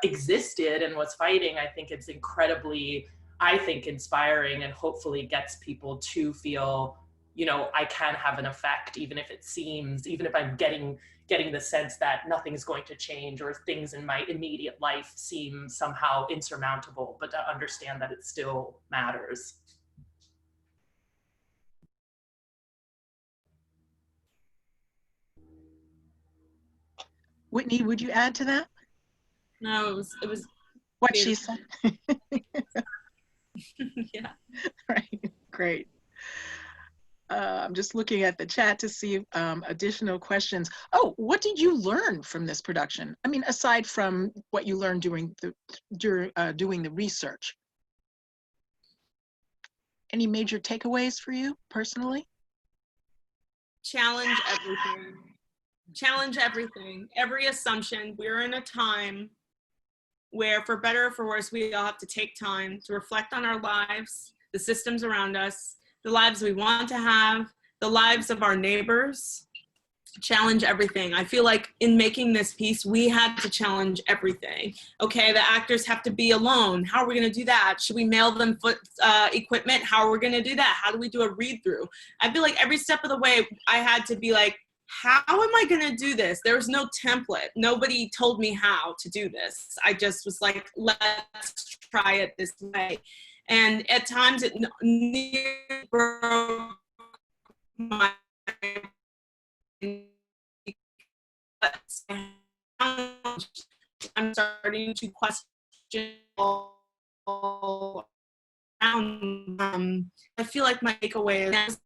existed and was fighting, I think it's incredibly, inspiring, and hopefully gets people to feel, I can have an effect, even if I'm getting the sense that nothing's going to change or things in my immediate life seem somehow insurmountable, but to understand that it still matters. Whitney, would you add to that? No, it was what beautiful. She said. Yeah. Right, great. I'm just looking at the chat to see additional questions. Oh, what did you learn from this production? I mean, aside from what you learned doing the research. Any major takeaways for you personally? Challenge everything. Challenge everything. Every assumption. We're in a time where, for better or for worse, we all have to take time to reflect on our lives, the systems around us, the lives we want to have, the lives of our neighbors. Challenge everything. I feel like in making this piece, we had to challenge everything. Okay, the actors have to be alone. How are we going to do that? Should we mail them equipment? How are we going to do that? How do we do a read through? I feel like every step of the way, I had to be like, how am I going to do this? There was no template. Nobody told me how to do this. I just was like, let's try it this way. And at times it nearly broke my I'm starting to question all around. I feel like my takeaway is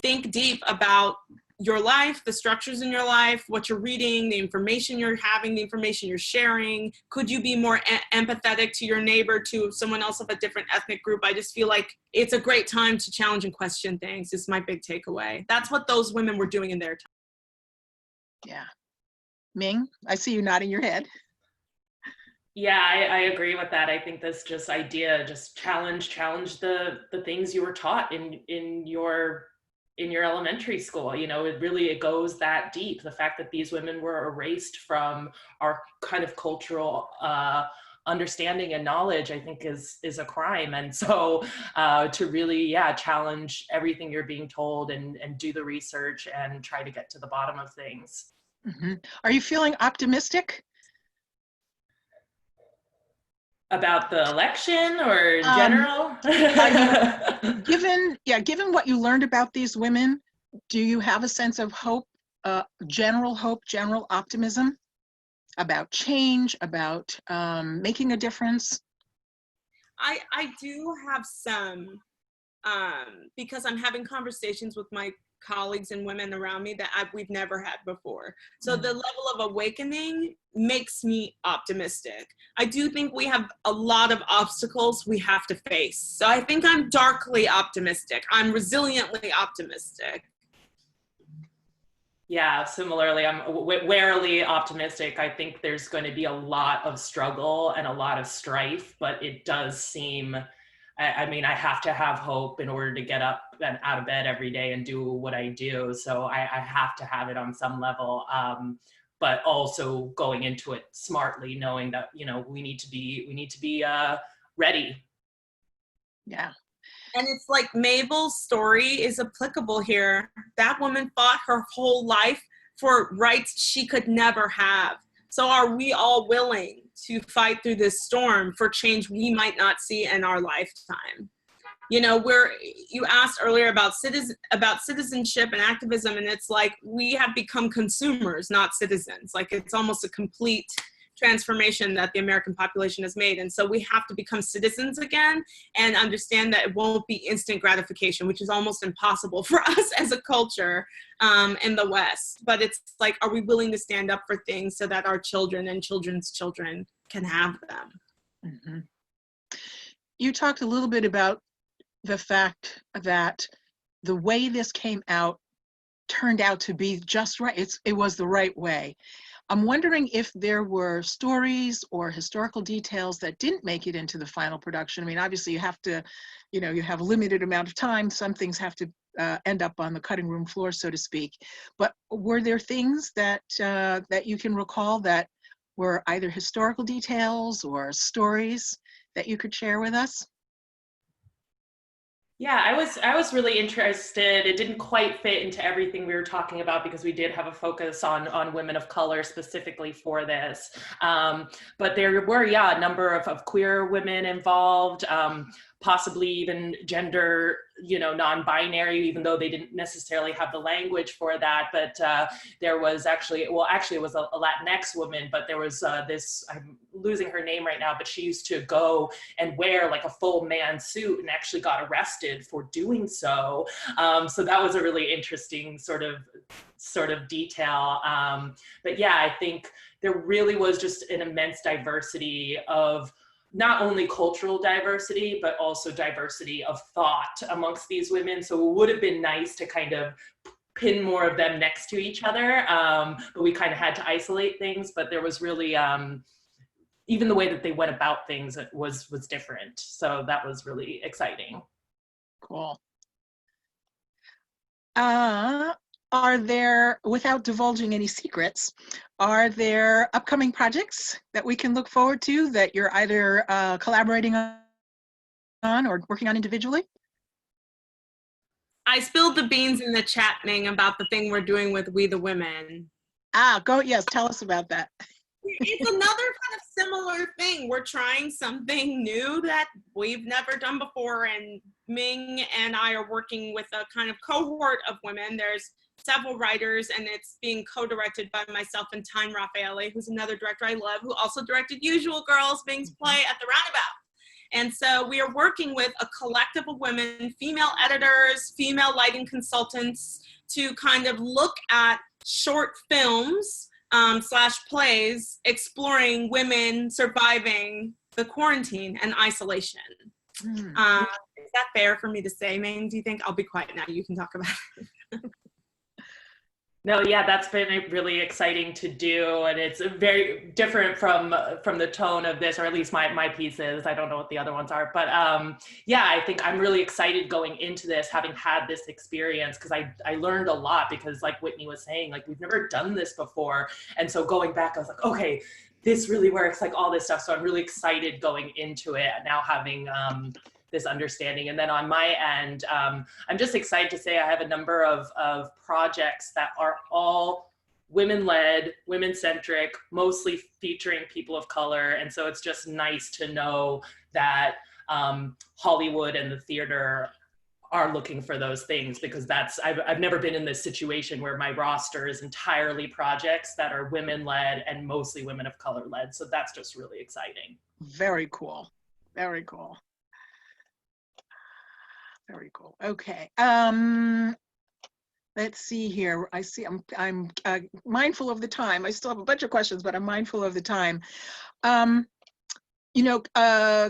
think deep about your life, the structures in your life, what you're reading, the information you're having, the information you're sharing. Could you be more empathetic to your neighbor, to someone else of a different ethnic group? I just feel like it's a great time to challenge and question things. Is my big takeaway. That's what those women were doing in their time. Yeah. Ming, I see you nodding your head. Yeah, I agree with that. I think this just idea, just challenge the things you were taught in your elementary school. You know, it goes that deep. The fact that these women were erased from our kind of cultural understanding and knowledge, I think is a crime. And so to really, challenge everything you're being told and do the research and try to get to the bottom of things. Mm-hmm. Are you feeling optimistic? About the election or in general? Given what you learned about these women, do you have a sense of hope, general optimism about change, about making a difference? I do have some, because I'm having conversations with my colleagues and women around me that we've never had before. So the level of awakening makes me optimistic. I do think we have a lot of obstacles we have to face. So I think I'm darkly optimistic. I'm resiliently optimistic. Yeah, similarly, I'm warily optimistic. I think there's going to be a lot of struggle and a lot of strife, but it does seem, I mean, I have to have hope in order to get up and out of bed every day and do what I do. So I have to have it on some level, but also going into it smartly, knowing that, you know, we need to be ready. Yeah. And it's like Mabel's story is applicable here. That woman fought her whole life for rights she could never have. So are we all willing to fight through this storm for change we might not see in our lifetime? You know, you asked earlier about citizenship and activism, and it's like we have become consumers, not citizens. Like it's almost a complete transformation that the American population has made. And so we have to become citizens again and understand that it won't be instant gratification, which is almost impossible for us as a culture in the West. But it's like, are we willing to stand up for things so that our children and children's children can have them? Mm-hmm. You talked a little bit about the fact that the way this came out turned out to be just right. It was the right way. I'm wondering if there were stories or historical details that didn't make it into the final production. I mean, obviously you have to, you know, you have a limited amount of time. Some things have to end up on the cutting room floor, so to speak. But were there things that that you can recall that were either historical details or stories that you could share with us? Yeah, I was really interested. It didn't quite fit into everything we were talking about because we did have a focus on women of color specifically for this. But there were, a number of queer women involved, possibly even gender, non-binary, even though they didn't necessarily have the language for that. But there was actually it was a Latinx woman, but there was this, I'm losing her name right now, but she used to go and wear like a full man suit and actually got arrested for doing so. So that was a really interesting sort of detail. But yeah, I think there really was just an immense diversity of not only cultural diversity, but also diversity of thought amongst these women. So it would have been nice to kind of pin more of them next to each other, but we kind of had to isolate things. But there was really, even the way that they went about things was different. So that was really exciting. Cool. Are there, without divulging any secrets, are there upcoming projects that we can look forward to that you're either collaborating on or working on individually? I spilled the beans in the chat, Ming, about the thing we're doing with We the Women. Yes, tell us about that. It's another kind of similar thing. We're trying something new that we've never done before, and Ming and I are working with a kind of cohort of women. There's several writers, and it's being co-directed by myself and Tyne Raffaele, who's another director I love, who also directed Usual Girls, Ming's play, at the Roundabout. And so we are working with a collective of women, female editors, female lighting consultants, to kind of look at short films slash plays exploring women surviving the quarantine and isolation. Is that fair for me to say, Ming? Do you think? I'll be quiet now. You can talk about it. No, yeah, that's been really exciting to do, and it's very different from the tone of this, or at least my pieces. I don't know what the other ones are, but yeah, I think I'm really excited going into this, having had this experience, because I learned a lot, because like Whitney was saying, like, we've never done this before, and so going back, I was like, okay, this really works, like all this stuff. So I'm really excited going into it, now having this understanding. And then on my end, I'm just excited to say I have a number of projects that are all women-led, women-centric, mostly featuring people of color. And so it's just nice to know that Hollywood and the theater are looking for those things, because I've never been in this situation where my roster is entirely projects that are women-led and mostly women of color-led. So that's just really exciting. Very cool. Very cool. Very cool. Okay. Let's see here. I see I'm mindful of the time. I still have a bunch of questions, but I'm mindful of the time. You know,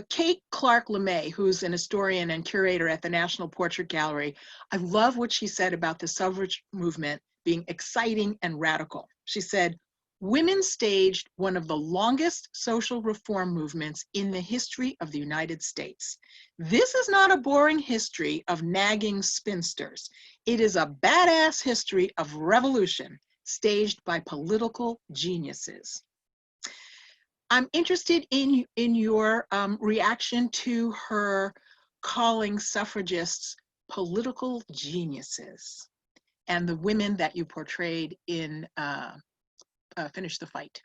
Kate Clark LeMay, who's an historian and curator at the National Portrait Gallery, I love what she said about the suffrage movement being exciting and radical. She said, "Women staged one of the longest social reform movements in the history of the United States. This is not a boring history of nagging spinsters. It is a badass history of revolution staged by political geniuses." I'm interested in your reaction to her calling suffragists political geniuses and the women that you portrayed in Finish the Fight.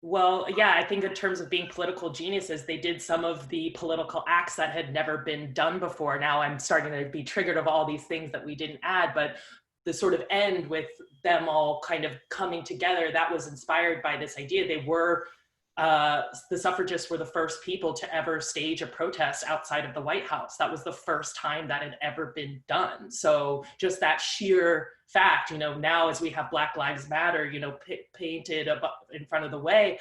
Well, yeah, I think in terms of being political geniuses, they did some of the political acts that had never been done before. Now I'm starting to be triggered of all these things that we didn't add, but the sort of end with them all kind of coming together, that was inspired by this idea. They were, the suffragists were the first people to ever stage a protest outside of the White House. That was the first time that had ever been done. So just that sheer fact, you know, now as we have Black Lives Matter, you know, painted in front of the way,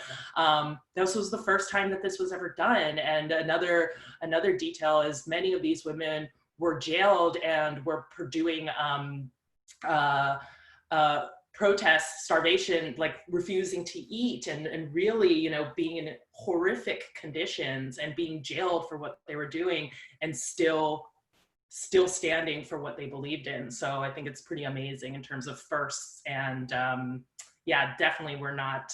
this was the first time that this was ever done. And another detail is many of these women were jailed and were doing protest, starvation, like refusing to eat, and really, you know, being in horrific conditions and being jailed for what they were doing, and still standing for what they believed in. So I think it's pretty amazing in terms of firsts. And yeah, definitely we're not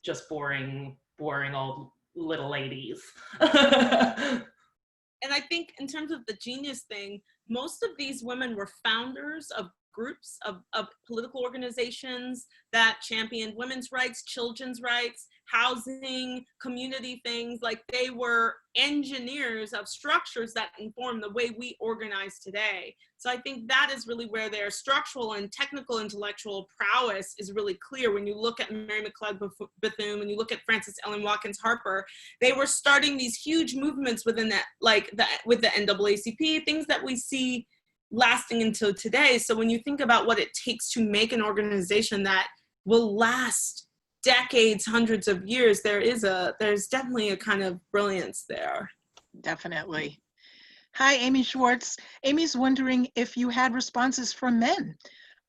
just boring old little ladies. And I think in terms of the genius thing, most of these women were founders of groups of political organizations that championed women's rights, children's rights, housing, community things. Like, they were engineers of structures that inform the way we organize today. So I think that is really where their structural and technical intellectual prowess is really clear. When you look at Mary McLeod Bethune, when you look at Frances Ellen Watkins Harper, they were starting these huge movements within that, like with the NAACP, things that we see lasting until today. So when you think about what it takes to make an organization that will last decades, hundreds of years, there's definitely a kind of brilliance there. Definitely. Hi, Amy Schwartz. Amy's wondering if you had responses from men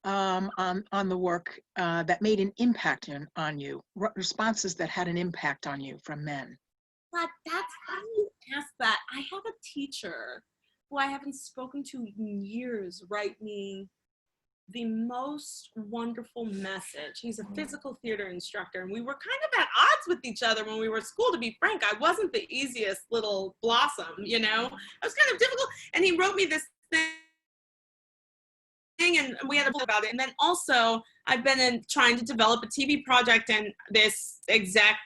on the work that made an impact on you, responses that had an impact on you from men. But that's how you ask that. I have a teacher who I haven't spoken to in years write me the most wonderful message. He's a physical theater instructor, and we were kind of at odds with each other when we were at school, to be frank. I wasn't the easiest little blossom, you know? I was kind of difficult, and he wrote me this thing, and we had to talk about it. And then also, I've been trying to develop a TV project, and this exec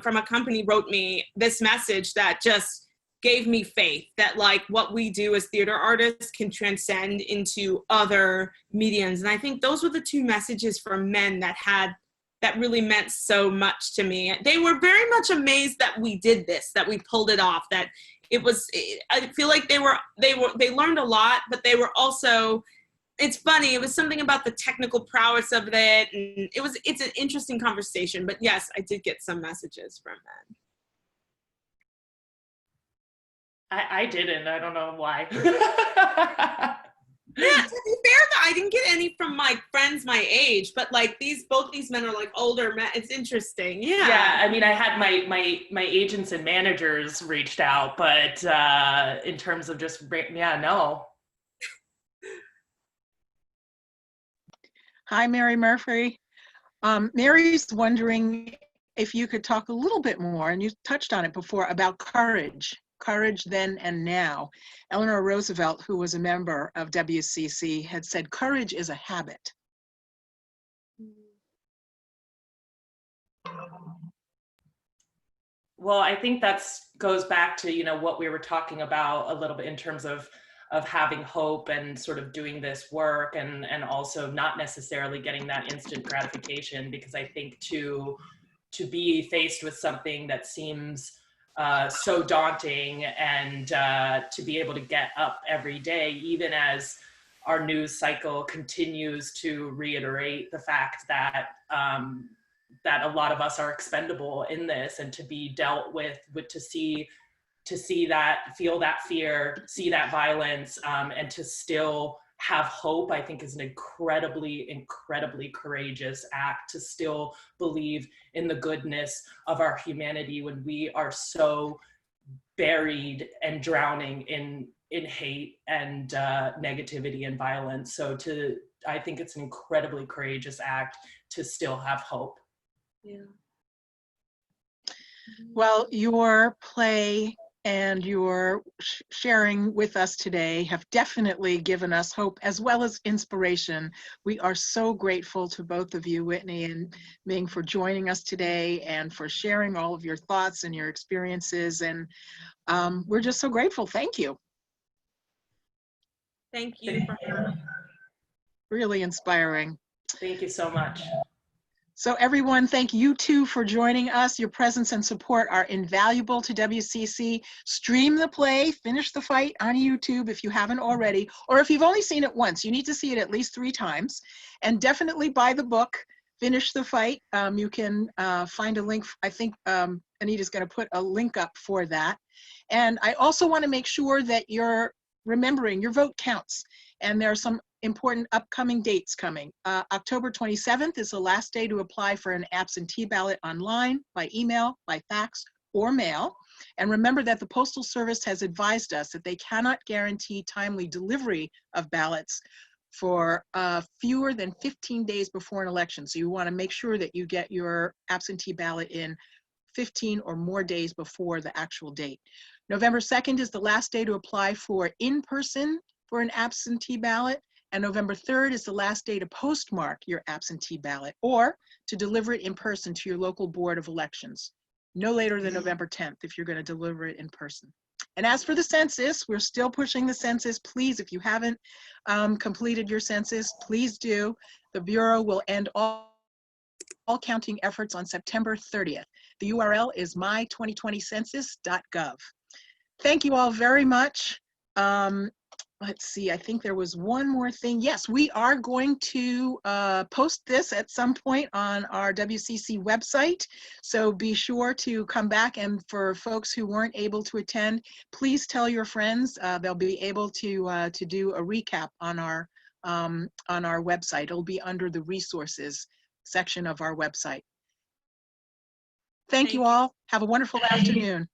from a company wrote me this message that just gave me faith that, like, what we do as theater artists can transcend into other mediums. And I think those were the two messages from men that had that really meant so much to me. They were very much amazed that we did this, that we pulled it off, that it was, I feel like they learned a lot, but they were also, it's funny, it was something about the technical prowess of it, and it's an interesting conversation. But yes, I did get some messages from them. I didn't. I don't know why. Yeah, to be fair, I didn't get any from my friends my age, but like both these men are like older men. It's interesting. Yeah. Yeah, I mean, I had my agents and managers reached out, but in terms of just, yeah, no. Hi, Mary Murphy. Mary's wondering if you could talk a little bit more, and you touched on it before, about courage then and now. Eleanor Roosevelt, who was a member of WCC, had said, courage is a habit. Well, I think goes back to, you know, what we were talking about a little bit in terms of having hope and sort of doing this work, and also not necessarily getting that instant gratification, because I think to be faced with something that seems so daunting, and to be able to get up every day, even as our news cycle continues to reiterate the fact that that a lot of us are expendable in this, and to be dealt with to see that, feel that fear, see that violence, and to still have hope, I think is an incredibly, incredibly courageous act, to still believe in the goodness of our humanity when we are so buried and drowning in hate and negativity and violence. So I think it's an incredibly courageous act to still have hope. Yeah. Well, your play and your sharing with us today have definitely given us hope as well as inspiration. We are so grateful to both of you, Whitney and Ming, for joining us today and for sharing all of your thoughts and your experiences. And we're just so grateful. Thank you. Thank you for having me. Really inspiring. Thank you so much. So everyone, thank you too for joining us. Your presence and support are invaluable to WCC. Stream the play, Finish the Fight on YouTube if you haven't already, or if you've only seen it once, you need to see it at least 3 times. And definitely buy the book, Finish the Fight. You can find a link. I think Anita's going to put a link up for that. And I also want to make sure that you're remembering your vote counts. And there are some important upcoming dates coming. October 27th is the last day to apply for an absentee ballot online, by email, by fax, or mail. And remember that the Postal Service has advised us that they cannot guarantee timely delivery of ballots for fewer than 15 days before an election. So you want to make sure that you get your absentee ballot in 15 or more days before the actual date. November 2nd is the last day to apply for in-person for an absentee ballot. And November 3rd is the last day to postmark your absentee ballot or to deliver it in person to your local board of elections. No later than November 10th if you're going to deliver it in person. And as for the census, we're still pushing the census. Please, if you haven't completed your census, please do. The Bureau will end all counting efforts on September 30th. The URL is my2020census.gov. Thank you all very much. Let's see, I think there was one more thing. Yes, we are going to post this at some point on our WCC website. So be sure to come back, and for folks who weren't able to attend, please tell your friends. They'll be able to do a recap on our website. It'll be under the resources section of our website. Thank you all. Have a wonderful afternoon.